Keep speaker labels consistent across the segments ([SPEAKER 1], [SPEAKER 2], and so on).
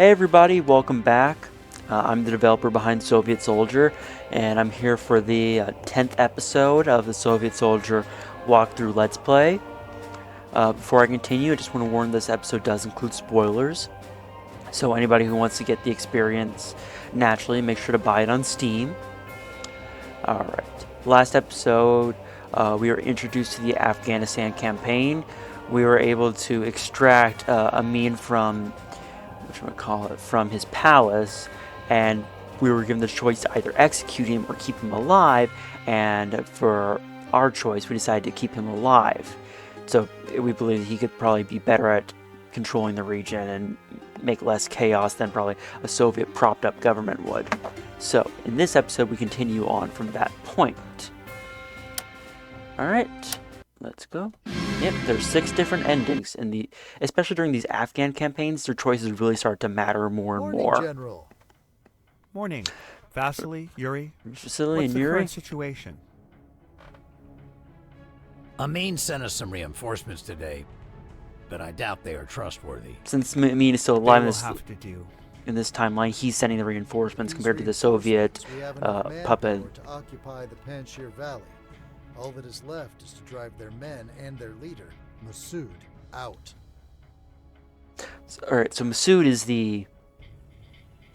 [SPEAKER 1] Hey everybody, welcome back. I'm the developer behind Soviet Soldier, and I'm here for the 10th episode of the Soviet Soldier walkthrough Let's Play. Before I continue, I just want to warn this episode does include spoilers. So anybody who wants to get the experience naturally, make sure to buy it on Steam. Alright, last episode we were introduced to the Afghanistan campaign. We were able to extract Amin from from his palace, and we were given the choice to either execute him or keep him alive, and for our choice we decided to keep him alive. So we believe he could probably be better at controlling the region and make less chaos than probably a Soviet propped up government would. So in this episode we continue on from that point. Alright, let's go. Yep, there's 6 different endings in the, especially during these Afghan campaigns, their choices really start to matter more and more.
[SPEAKER 2] Morning, General.
[SPEAKER 3] Morning, Vasily, Yuri.
[SPEAKER 1] Vasily
[SPEAKER 3] What's
[SPEAKER 1] and
[SPEAKER 3] the
[SPEAKER 1] Yuri?
[SPEAKER 3] current situation?
[SPEAKER 4] Amin sent us some reinforcements today, but I doubt they are trustworthy.
[SPEAKER 1] Since Amin is still alive
[SPEAKER 3] In
[SPEAKER 1] this timeline, he's sending the reinforcements compared to the Soviet puppet.
[SPEAKER 2] To occupy the Panjshir Valley. All that is left is to drive their men and their leader, Massoud, out.
[SPEAKER 1] Alright, so Massoud is the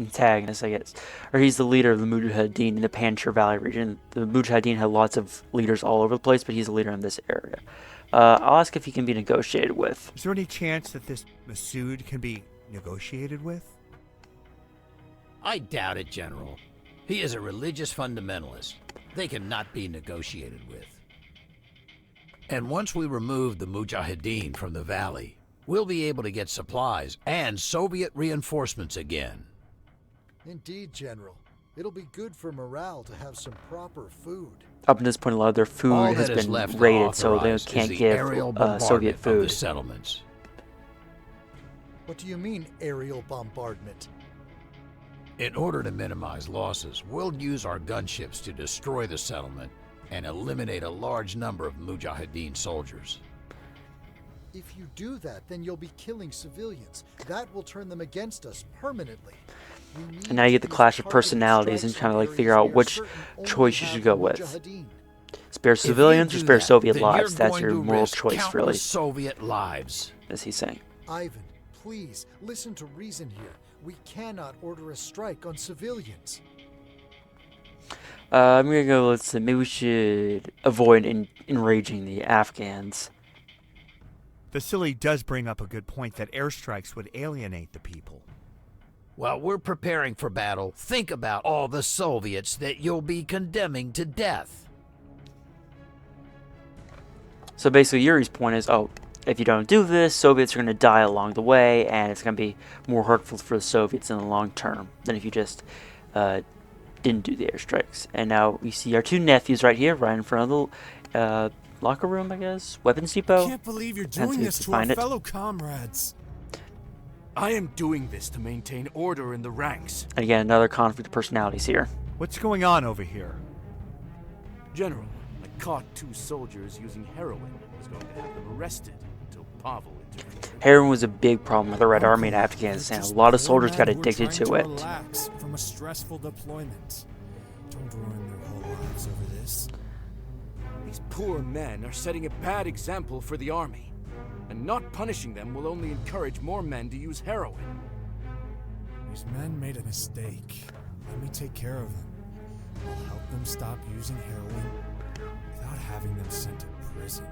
[SPEAKER 1] antagonist, I guess. Or he's the leader of the Mujahideen in the Panjshir Valley region. The Mujahideen have lots of leaders all over the place, but he's a leader in this area. I'll ask if he can be negotiated with.
[SPEAKER 3] Is there any chance that this Massoud can be negotiated with?
[SPEAKER 4] I doubt it, General. He is a religious fundamentalist. They cannot be negotiated with. And once we remove the Mujahideen from the valley, we'll be able to get supplies and Soviet reinforcements again.
[SPEAKER 2] Indeed, General. It'll be good for morale to have some proper food.
[SPEAKER 1] Up to this point, a lot of their food
[SPEAKER 4] All
[SPEAKER 1] has
[SPEAKER 4] that is
[SPEAKER 1] been
[SPEAKER 4] left
[SPEAKER 1] raided, so they
[SPEAKER 4] authorized is
[SPEAKER 1] can't
[SPEAKER 4] the
[SPEAKER 1] give
[SPEAKER 4] aerial
[SPEAKER 1] Soviet
[SPEAKER 4] bombardment of
[SPEAKER 1] food.
[SPEAKER 4] the settlements.
[SPEAKER 2] What do you mean, aerial bombardment?
[SPEAKER 4] In order to minimize losses, we'll use our gunships to destroy the settlement and eliminate a large number of Mujahideen soldiers.
[SPEAKER 2] If you do that, then you'll be killing civilians. That will turn them against us permanently.
[SPEAKER 1] And now you get the clash of personalities and kind of like figure out which choice you should go with. Spare civilians or spare Soviet lives? That's your moral choice, really.
[SPEAKER 4] Soviet lives,
[SPEAKER 1] as he's saying.
[SPEAKER 2] Ivan, please, listen to reason here. We cannot order a strike on civilians.
[SPEAKER 1] I'm gonna go, let's see, maybe we should avoid enraging the Afghans.
[SPEAKER 3] Vasily does bring up a good point that airstrikes would alienate the people.
[SPEAKER 4] While we're preparing for battle, think about all the Soviets that you'll be condemning to death.
[SPEAKER 1] So basically Yuri's point is, oh, if you don't do this, Soviets are going to die along the way, and it's going to be more hurtful for the Soviets in the long term than if you just didn't do the airstrikes. And now we see our 2 nephews right here, right in front of the locker room, I guess? Weapons depot?
[SPEAKER 5] I can't believe you're doing this to our fellow comrades. I am doing this to maintain order in the ranks.
[SPEAKER 1] And again, another conflict of personalities here.
[SPEAKER 3] What's going on over here?
[SPEAKER 5] General, I caught 2 soldiers using heroin and was going to have them arrested until Pavel intervened.
[SPEAKER 1] Heroin was a big problem with the Red Army in Afghanistan. A lot of soldiers got addicted to it.
[SPEAKER 5] Relax from a stressful deployment. Don't ruin their whole lives over this. These poor men are setting a bad example for the army, and not punishing them will only encourage more men to use heroin. These men made a mistake. Let me take care of them. I'll help them stop using heroin without having them sent to prison.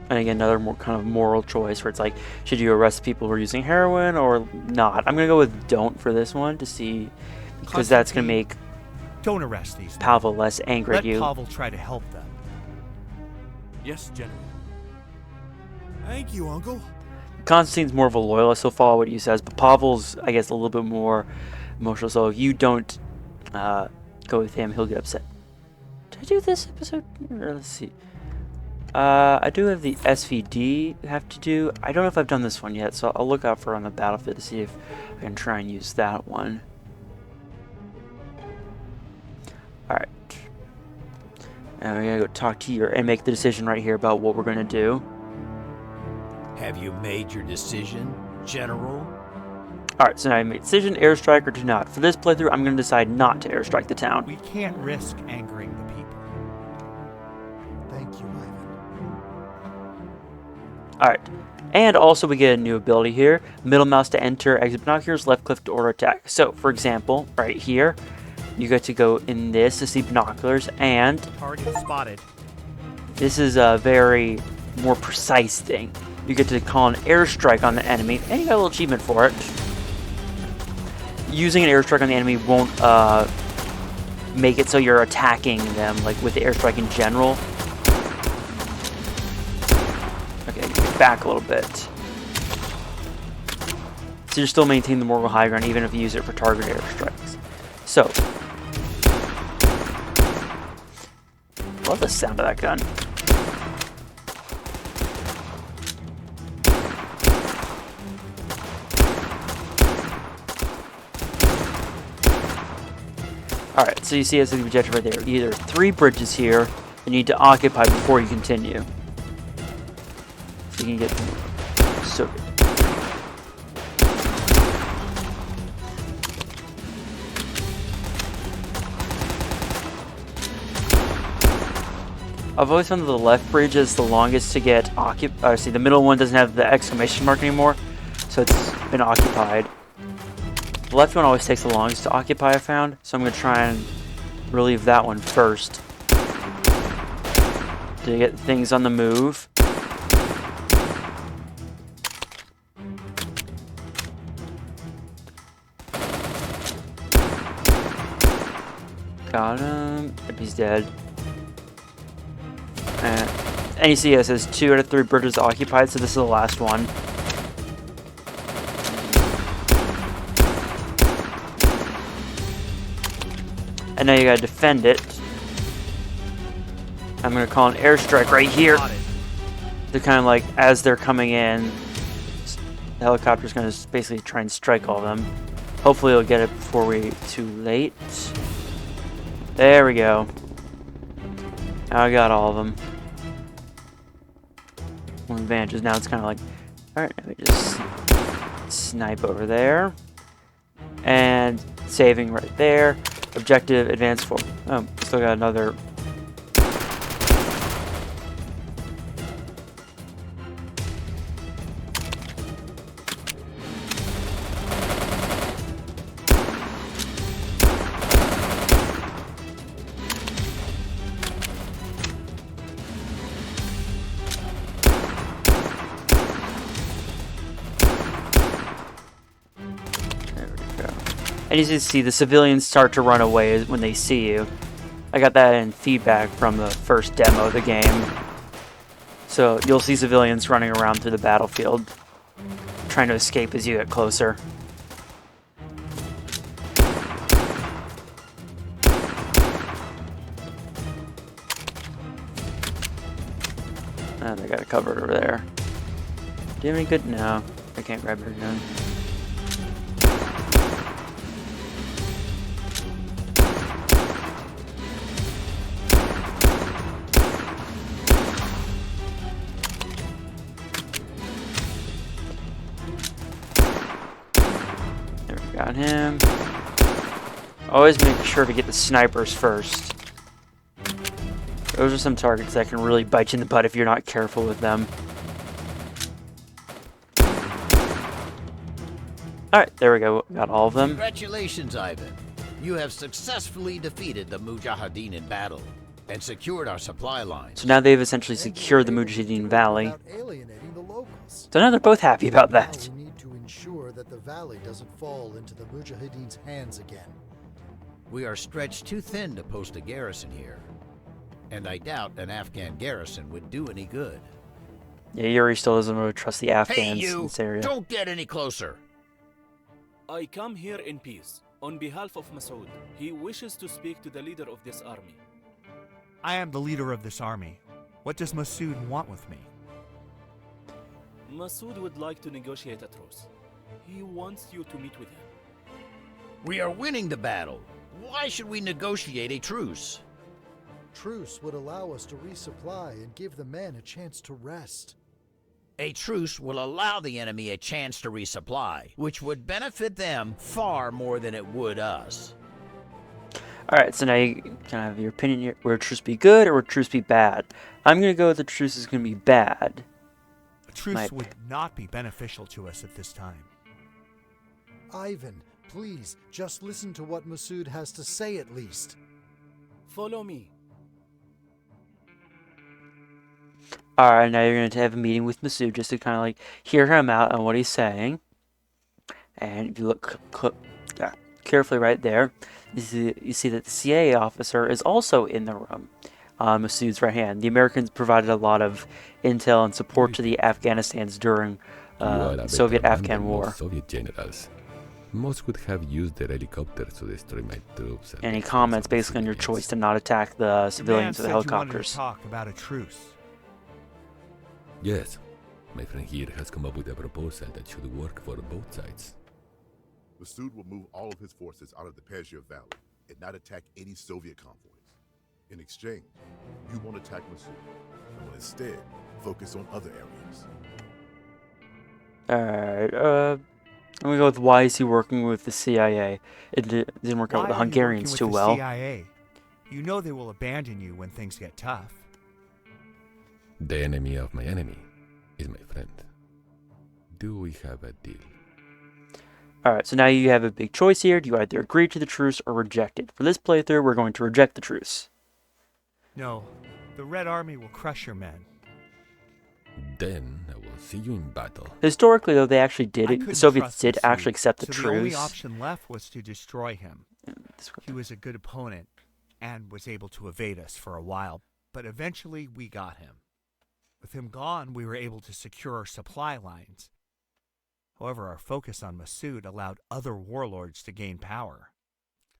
[SPEAKER 1] And again, another more kind of moral choice where it's like, should you arrest people who are using heroin or not? I'm going to go with don't for this one to see, because that's going to make
[SPEAKER 3] Don't arrest these men.
[SPEAKER 1] Pavel less angry
[SPEAKER 3] Let
[SPEAKER 1] at you.
[SPEAKER 3] Pavel try to help them.
[SPEAKER 5] Yes, General. Thank you, Uncle.
[SPEAKER 1] Konstantine's more of a loyalist, he'll follow what he says, but Pavel's, I guess, a little bit more emotional, so if you don't go with him, he'll get upset. Did I do this episode? Or let's see. I do have the SVD I have to do. I don't know if I've done this one yet, so I'll look out for it on the battlefield to see if I can try and use that one. Alright. And we're gonna go talk to you and make the decision right here about what we're gonna do.
[SPEAKER 4] Have you made your decision, General?
[SPEAKER 1] Alright, so now I made a decision, airstrike or do not. For this playthrough, I'm going to decide not to airstrike the town.
[SPEAKER 3] We can't risk angering the people.
[SPEAKER 2] Thank you, Ivan.
[SPEAKER 1] Alright, and also we get a new ability here. Middle mouse to enter, exit binoculars, left click to order attack. So, for example, right here, you get to go in this to see binoculars, and
[SPEAKER 3] Target spotted.
[SPEAKER 1] this is a very more precise thing. You get to call an airstrike on the enemy, and you got a little achievement for it. Using an airstrike on the enemy won't make it so you're attacking them, like with the airstrike in general. Okay, get back a little bit. So you're still maintaining the moral high ground even if you use it for target airstrikes. So, love the sound of that gun. Alright, so you see as the objective right there. Either 3 bridges here you need to occupy before you continue. So you can get so good. I've always found that the left bridge is the longest to get occupied. See, the middle one doesn't have the exclamation mark anymore, so it's been occupied. The left one always takes the longest to occupy, I found, so I'm going to try and relieve that one first. To get things on the move. Got him. Yep, he's dead. And you see it says 2 out of 3 bridges occupied, so this is the last one. And now you gotta defend it. I'm gonna call an airstrike right here. They're kind of like, as they're coming in, the helicopter's gonna basically try and strike all of them. Hopefully it'll get it before we're too late. There we go. Now I got all of them. One advantage is now it's kind of like, alright, let me just snipe over there. And saving right there. Objective, advance forward. Oh, still got another. And you can see the civilians start to run away when they see you. I got that in feedback from the first demo of the game. So you'll see civilians running around through the battlefield, trying to escape as you get closer. And they got it covered over there. Do you have any good? No, I can't grab your gun. Got him. Always make sure to get the snipers first. Those are some targets that can really bite you in the butt if you're not careful with them. Alright, there we go. Got all of them.
[SPEAKER 4] Congratulations, Ivan. You have successfully defeated the Mujahideen in battle and secured our supply lines.
[SPEAKER 1] So now they've essentially secured the Mujahideen Valley.
[SPEAKER 2] Without alienating the locals.
[SPEAKER 1] So now they're both happy about
[SPEAKER 2] Now
[SPEAKER 1] that.
[SPEAKER 2] we need to ensure that the valley doesn't fall into the Mujahideen's hands again.
[SPEAKER 4] We are stretched too thin to post a garrison here, and I doubt an Afghan garrison would do any good.
[SPEAKER 1] Yeah, Yuri still doesn't really trust the
[SPEAKER 4] Hey,
[SPEAKER 1] Afghans in
[SPEAKER 4] you!
[SPEAKER 1] this area.
[SPEAKER 4] Don't get any closer.
[SPEAKER 6] I come here in peace. On behalf of Massoud, he wishes to speak to the leader of this army.
[SPEAKER 3] I am the leader of this army. What does Massoud want with me?
[SPEAKER 6] Massoud would like to negotiate a truce. He wants you to meet with him.
[SPEAKER 4] We are winning the battle. Why should we negotiate a truce?
[SPEAKER 2] Truce would allow us to resupply and give the men a chance to rest.
[SPEAKER 4] A truce will allow the enemy a chance to resupply, which would benefit them far more than it would us.
[SPEAKER 1] Alright, so now you kind of have your opinion here. Would a truce be good or would a truce be bad? I'm going to go with the truce is going to be bad.
[SPEAKER 3] A truce would not be beneficial to us at this time.
[SPEAKER 2] Ivan, please, just listen to what Massoud has to say at least.
[SPEAKER 6] Follow me.
[SPEAKER 1] Alright, now you're going to have a meeting with Massoud just to kind of like hear him out on what he's saying. And if you look carefully right there, you see that the CIA officer is also in the room. Massoud's right hand. The Americans provided a lot of intel and support to the Afghanistans during Soviet-Afghan war.
[SPEAKER 7] Soviet generals. Most would have used their helicopters to destroy my troops.
[SPEAKER 1] And he comments basically on your choice to not attack the civilians with the helicopters.
[SPEAKER 3] You wanted to talk about a truce.
[SPEAKER 7] Yes, my friend here has come up with a proposal that should work for both sides.
[SPEAKER 8] Massoud will move all of his forces out of the Panjshir Valley and not attack any Soviet convoys. In exchange, you won't attack Massoud and will instead focus on other areas.
[SPEAKER 1] Alright, I'm gonna go with why is he working with the CIA? It didn't work out with the Hungarians too well.
[SPEAKER 3] CIA? You know they will abandon you when things get tough.
[SPEAKER 7] The enemy of my enemy is my friend. Do we have a deal?
[SPEAKER 1] Alright, so now you have a big choice here. Do you either agree to the truce or reject it? For this playthrough, we're going to reject the truce.
[SPEAKER 3] No, the Red Army will crush your men.
[SPEAKER 7] Then I will see you in battle.
[SPEAKER 1] Historically, though, they actually did. The Soviets did actually accept the
[SPEAKER 3] so
[SPEAKER 1] truce.
[SPEAKER 3] The only option left was to destroy him. He was a good opponent and was able to evade us for a while, but eventually we got him. With him gone, we were able to secure our supply lines. However, our focus on Massoud allowed other warlords to gain power.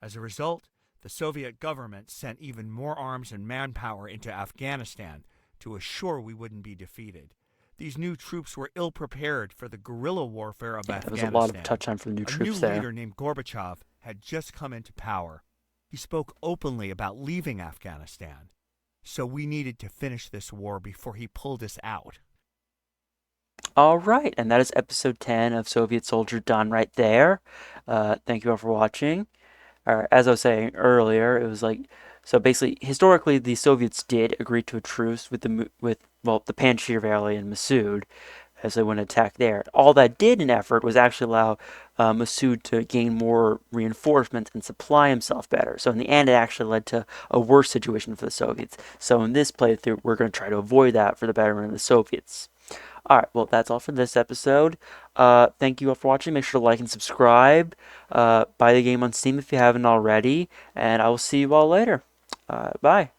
[SPEAKER 3] As a result, the Soviet government sent even more arms and manpower into Afghanistan to assure we wouldn't be defeated. These new troops were ill-prepared for the guerrilla warfare of Afghanistan.
[SPEAKER 1] There was a lot of touch on for the new troops there.
[SPEAKER 3] A new leader named Gorbachev had just come into power. He spoke openly about leaving Afghanistan. So we needed to finish this war before he pulled us out.
[SPEAKER 1] Alright, and that is episode 10 of Soviet Soldier done right there. Thank you all for watching. As I was saying earlier, it was like, so basically, historically, the Soviets did agree to a truce with the Panjshir Valley and Massoud, as they went to attack there. All that did in effort was actually allow Massoud to gain more reinforcements and supply himself better. So in the end, it actually led to a worse situation for the Soviets. So in this playthrough, we're going to try to avoid that for the betterment of the Soviets. Alright, well, that's all for this episode. Thank you all for watching. Make sure to like and subscribe. Buy the game on Steam if you haven't already. And I will see you all later. Bye.